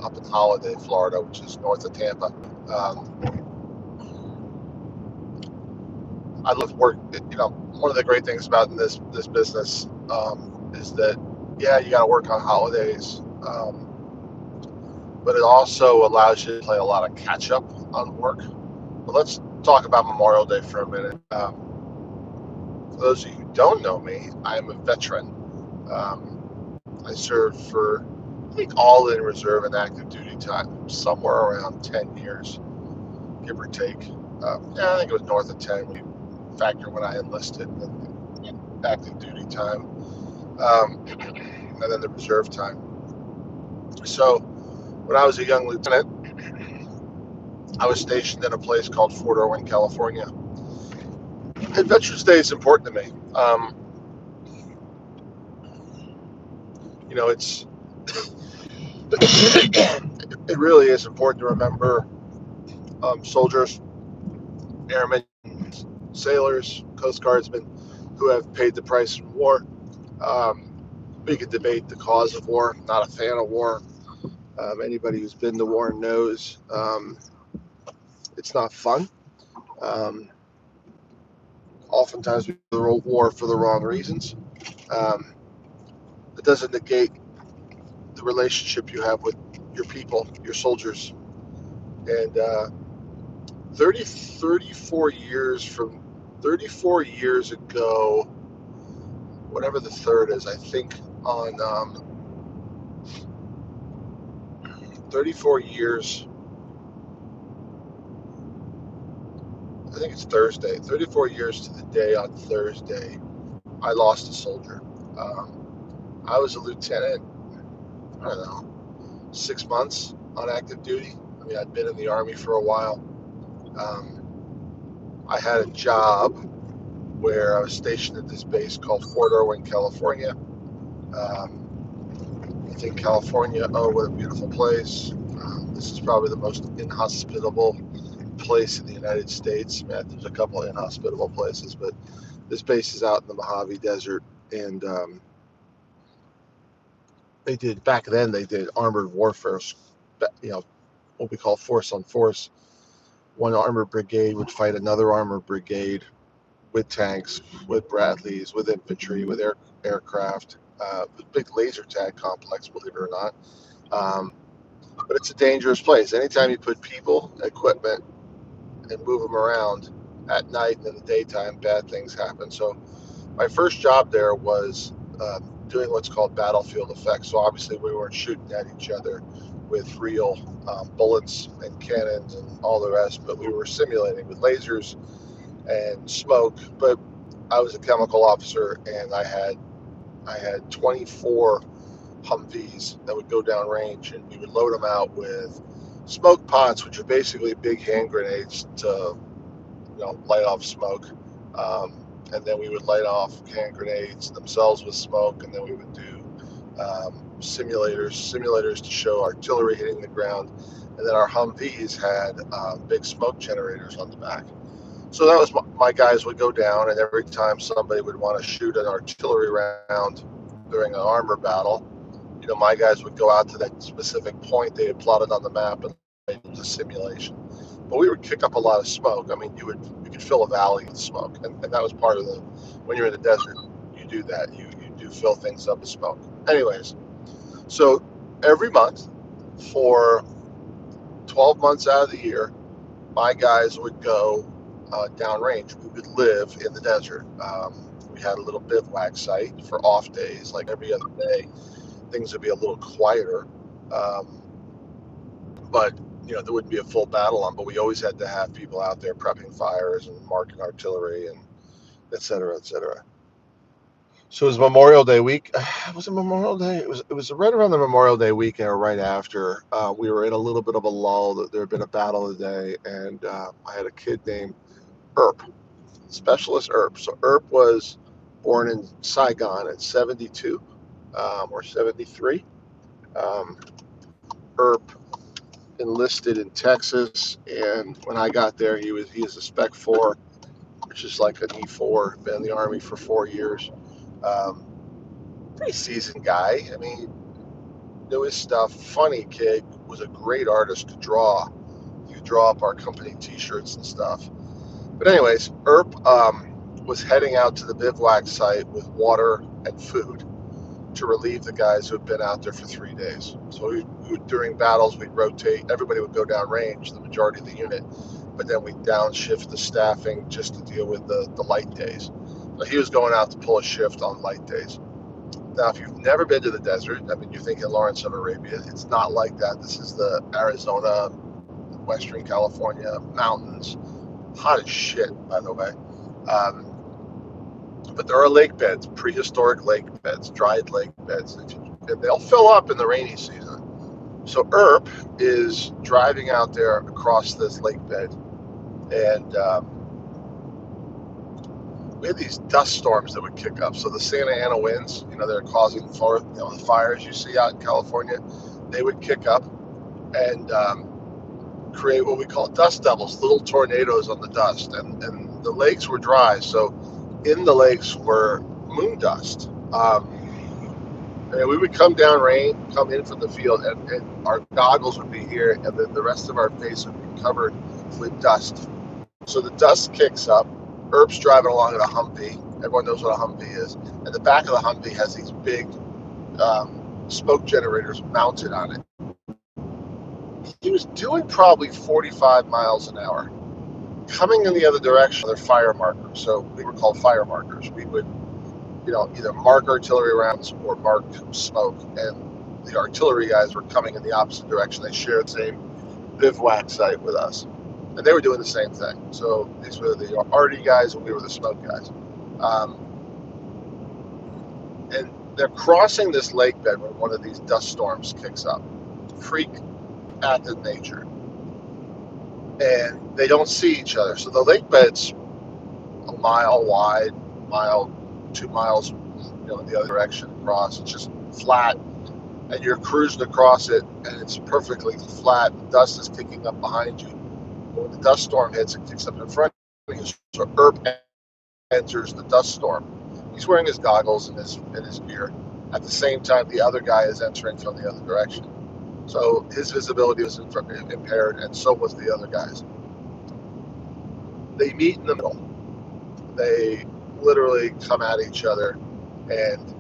up in Holiday, Florida, which is north of Tampa. I love work. One of the great things about this business is that, yeah, you got to work on holidays, but it also allows you to play a lot of catch up on work. But let's talk about Memorial Day for a minute. For those of you who don't know me, I am a veteran. I served for, I think, all in reserve and active duty time, somewhere around 10 years, give or take. Yeah, I think it was north of 10 when you factor when I enlisted and active duty time, and then the reserve time. So when I was a young lieutenant, I was stationed in a place called Fort Irwin, California. And Veterans Day is important to me. It's it really is important to remember soldiers, airmen, sailors, Coast Guardsmen who have paid the price in war. We could debate the cause of war. Not a fan of war. Anybody who's been to war knows it's not fun. Um, Oftentimes we go to war for the wrong reasons. Um, it doesn't negate the relationship you have with your people, your soldiers. And 34 years from 34 years ago, whatever the third is, I think on 34 years, I think it's Thursday, 34 years to the day on Thursday, I lost a soldier. I was a lieutenant, I don't know, 6 months on active duty. I mean, I'd been in the Army for a while. Um, I had a job where I was stationed at this base called Fort Irwin, California. I think California, oh, what a beautiful place. This is probably the most inhospitable place in the United States. Man, there's a couple of inhospitable places, but this base is out in the Mojave Desert, and back then they did armored warfare, what we call force on force. One armored brigade would fight another armored brigade with tanks, with Bradleys, with infantry, with aircraft, big laser tag complex, believe it or not. But it's a dangerous place. Anytime you put people, equipment, and move them around at night and in the daytime, bad things happen. So my first job there was doing what's called battlefield effects. So obviously we weren't shooting at each other with real bullets and cannons and all the rest, but we were simulating with lasers and smoke. But I was a chemical officer, and I had 24 Humvees that would go down range, and we would load them out with smoke pots, which are basically big hand grenades to light off smoke. And then we would light off hand grenades themselves with smoke, and then we would do simulators to show artillery hitting the ground, and then our Humvees had big smoke generators on the back. So that was my guys would go down, and every time somebody would want to shoot an artillery round during an armor battle, my guys would go out to that specific point they had plotted on the map, and it was a simulation. But we would kick up a lot of smoke. I mean, you could fill a valley with smoke, and that was part of when you're in the desert, you do that. You do fill things up with smoke. Anyways, so every month for 12 months out of the year, my guys would go downrange. We would live in the desert. We had a little bivouac site for off days, like every other day. Things would be a little quieter, but there wouldn't be a full battle on. But we always had to have people out there prepping fires and marking artillery and et cetera, et cetera. So it was Memorial Day week. Was it Memorial Day? It was right around the Memorial Day weekend or right after. We were in a little bit of a lull. That there had been a battle today, and I had a kid named Earp, Specialist Earp. So Earp was born in Saigon at 72 or 73. Earp enlisted in Texas, and when I got there, he is a Spec 4, which is like an E4. Been in the Army for 4 years. Pretty seasoned guy. I mean, knew his stuff. Funny kid, was a great artist to draw. You could draw up our company T-shirts and stuff. But anyways, Earp was heading out to the bivouac site with water and food to relieve the guys who had been out there for 3 days. So during battles, we'd rotate. Everybody would go down range, the majority of the unit, but then we'd downshift the staffing just to deal with the light days. So he was going out to pull a shift on light days. Now, if you've never been to the desert, I mean, you're thinking Lawrence of Arabia. It's not like that. This is the Arizona, Western California mountains. Hot as shit, by the way. But there are lake beds, prehistoric lake beds, dried lake beds, and they'll fill up in the rainy season. So Earp is driving out there across this lake bed, and we had these dust storms that would kick up. So the Santa Ana winds, they're causing the fires you see out in California. They would kick up and create what we call dust devils, little tornadoes on the dust. And the lakes were dry, so in the lakes were moon dust. And we would come down come in from the field, and our goggles would be here, and then the rest of our face would be covered with dust. So the dust kicks up. Earp's driving along in a Humvee. Everyone knows what a Humvee is. And the back of the Humvee has these big smoke generators mounted on it. He was doing probably 45 miles an hour. Coming in the other direction, they're fire markers. So we were called fire markers. We would, either mark artillery rounds or mark smoke. And the artillery guys were coming in the opposite direction. They shared the same bivouac site with us. And they were doing the same thing. So these were the arty guys and we were the smoke guys. And they're crossing this lake bed when one of these dust storms kicks up. Freak act of nature. And they don't see each other. So the lake bed's a mile wide, 2 miles, in the other direction across. It's just flat. And you're cruising across it, and it's perfectly flat. The dust is kicking up behind you. When the dust storm hits, it kicks up in front of you. So Earp enters the dust storm. He's wearing his goggles and his gear. At the same time, the other guy is entering from the other direction. So his visibility was impaired, and so was the other guys. They meet in the middle. They literally come at each other, and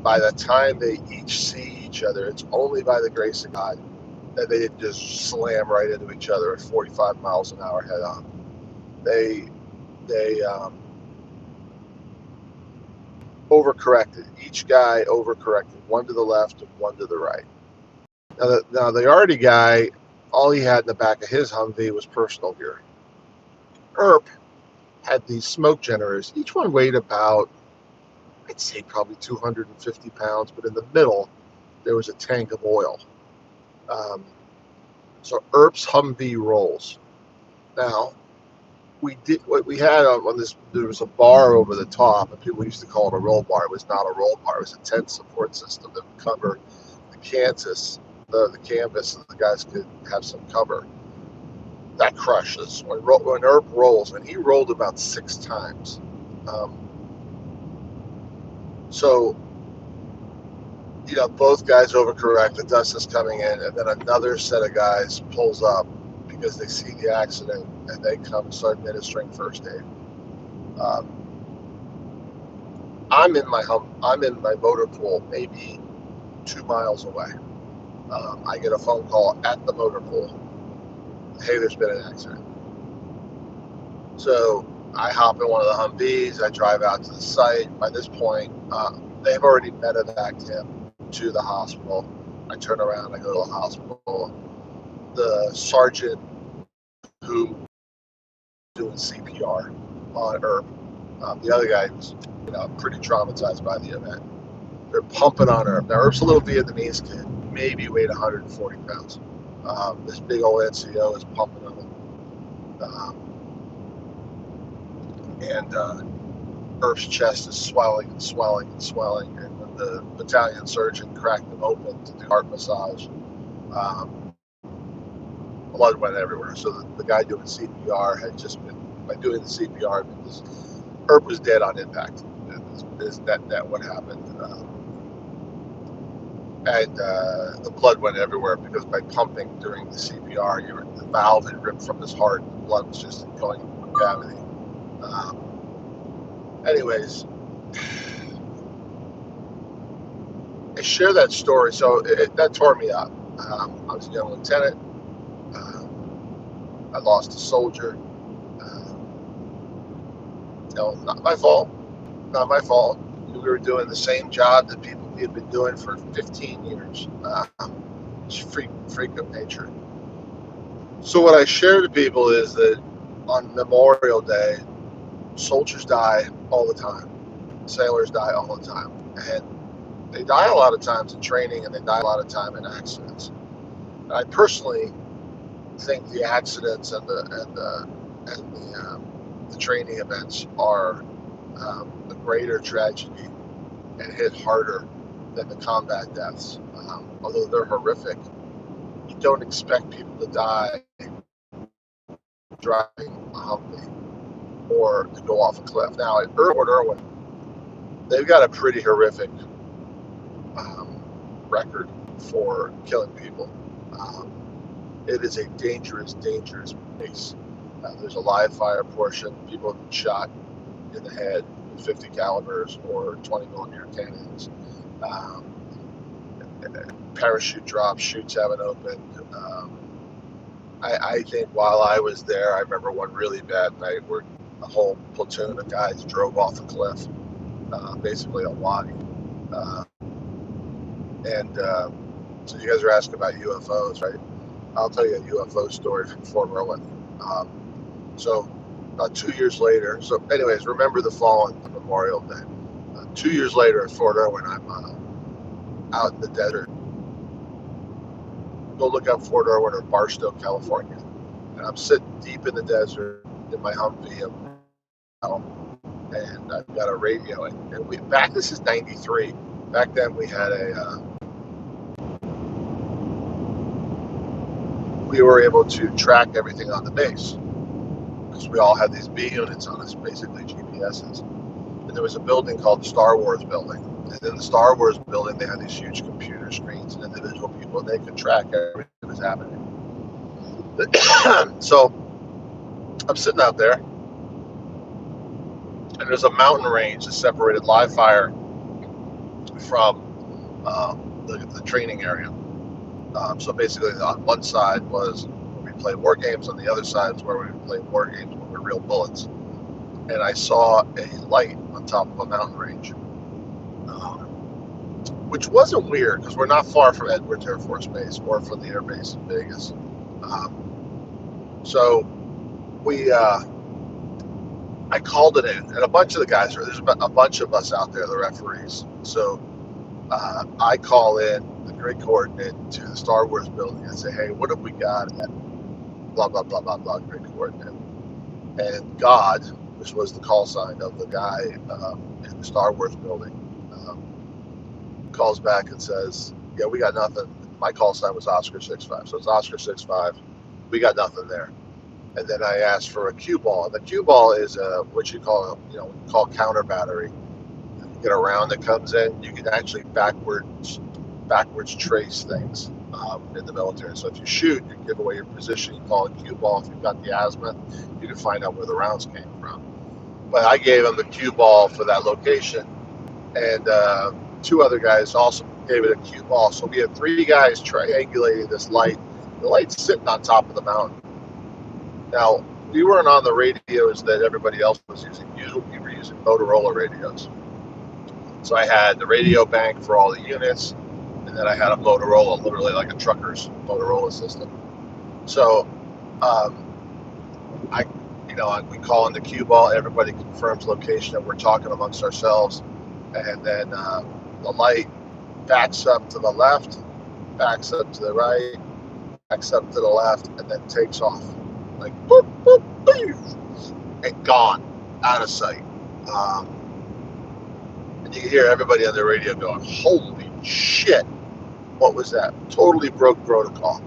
by the time they each see each other, it's only by the grace of God that they just slam right into each other at 45 miles an hour head on. They overcorrected. Each guy overcorrected, one to the left and one to the right. Now the arty guy, all he had in the back of his Humvee was personal gear. Earp had these smoke generators. Each one weighed about, I'd say probably 250 pounds, but in the middle there was a tank of oil. So Earp's Humvee rolls. Now, we had on this, there was a bar over the top, and people used to call it a roll bar. It was not a roll bar. It was a tent support system that would cover the canvas, so the guys could have some cover. That crushes. When Earp rolls, and he rolled about 6 times. So, both guys overcorrect, the dust is coming in, and then another set of guys pulls up because they see the accident, and they come and start administering first aid. I'm in my motor pool, maybe 2 miles away. I get a phone call at the motor pool. Hey, there's been an accident. So I hop in one of the Humvees. I drive out to the site. By this point, they've already medevaced him to the hospital. I turn around. I go to the hospital. The sergeant who was doing CPR on Earp, the other guy was, pretty traumatized by the event. They're pumping on Earp. Now, Earp's a little Vietnamese kid, maybe weighed 140 pounds. This big old NCO is pumping on him. And Earp's chest is swelling and swelling and swelling. And when the battalion surgeon cracked him open to do heart massage, blood went everywhere. So the guy doing CPR had just been, by doing the CPR, because Earp was dead on impact. Is that what happened? and the blood went everywhere because by pumping during the CPR, the valve had ripped from his heart. The blood was just going into the cavity. Anyways, I share that story, so that tore me up. I was a young lieutenant. I lost a soldier. Not my fault. Not my fault. We were doing the same job that people had been doing for 15 years. It's freak of nature. So what I share to people is that on Memorial Day, soldiers die all the time. Sailors die all the time. And they die a lot of times in training, and they die a lot of time in accidents. And I personally think the accidents and the training events are a greater tragedy and hit harder than the combat deaths. Although they're horrific, you don't expect people to die driving a Humvee or to go off a cliff. Now at Fort Irwin, they've got a pretty horrific record for killing people. It is a dangerous, dangerous place. There's a live fire portion. People have been shot in the head with 50 calibers or 20 millimeter cannons. Parachute drops, chutes haven't opened. I think while I was there, I remember one really bad night where a whole platoon of guys drove off a cliff, basically a wadi. So you guys are asking about UFOs, right? I'll tell you a UFO story from Fort Irwin. So about 2 years later, so anyways, remember the fall on Memorial Day. 2 years later at Fort Irwin, I'm out in the desert. Go look up Fort Irwin or Barstow, California. And I'm sitting deep in the desert in my Humvee, and I've got a radio. And this is 93. Back then we had we were able to track everything on the base because we all had these B units on us, basically GPSs. And there was a building called the Star Wars building. And in the Star Wars building, they had these huge computer screens and individual people, and they could track everything that was happening. So I'm sitting out there, and there's a mountain range that separated live fire from the training area. So basically, on one side was where we play war games, on the other side is where we play war games with real bullets. And I saw a light on top of a mountain range, which wasn't weird because we're not far from Edwards Air Force Base or from the air base in Vegas. So I called it in, and a bunch of the guys there's a bunch of us out there, the referees. So I call in the grid coordinate to the Star Wars building and say, hey, what have we got at blah, blah, blah, blah, blah, grid coordinate. And God, which was the call sign of the guy in the Star Wars building, calls back and says, yeah, we got nothing. My call sign was Oscar 65. So it's Oscar 65. We got nothing there. And then I asked for a cue ball. And the cue ball is what you call counter battery. You get a round that comes in. You can actually backwards trace things in the military. So if you shoot, you give away your position. You call it cue ball. If you've got the azimuth, you can find out where the rounds came from. But I gave him the cue ball for that location, and two other guys also gave it a cue ball. So we had three guys triangulating this light. The light's sitting on top of the mountain. Now, we weren't on the radios that everybody else was using. Usually we were using Motorola radios. So I had the radio bank for all the units, and then I had a Motorola, literally like a trucker's Motorola system. So we call in the cue ball, everybody confirms location, and we're talking amongst ourselves. And then the light backs up to the left, backs up to the right, backs up to the left, and then takes off. Like, boop, boop, boop, and gone, out of sight. And you can hear everybody on the radio going, holy shit, what was that? Totally broke protocol.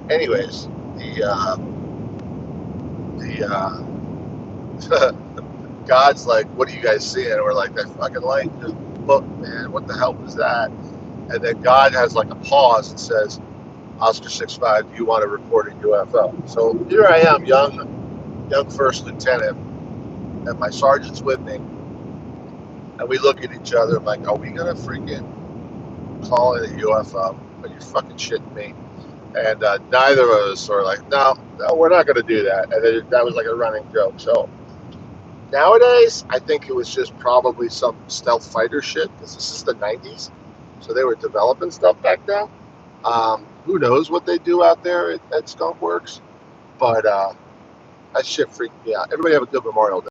Anyways, God's like, what are you guys seeing? And we're like, that fucking light just book, man. What the hell was that? And then God has like a pause and says, Oscar 65, do you want to report a UFO? So here I am, young first lieutenant, and my sergeant's with me, and we look at each other like, are we gonna freaking call it a UFO? Are you fucking shitting me? And neither of us are like, no, we're not gonna do that. And then that was like a running joke. So nowadays, I think it was just probably some stealth fighter shit, because this is the 90s, so they were developing stuff back then. Who knows what they do out there at Skunk Works? But that shit freaked me out. Everybody have a good Memorial Day.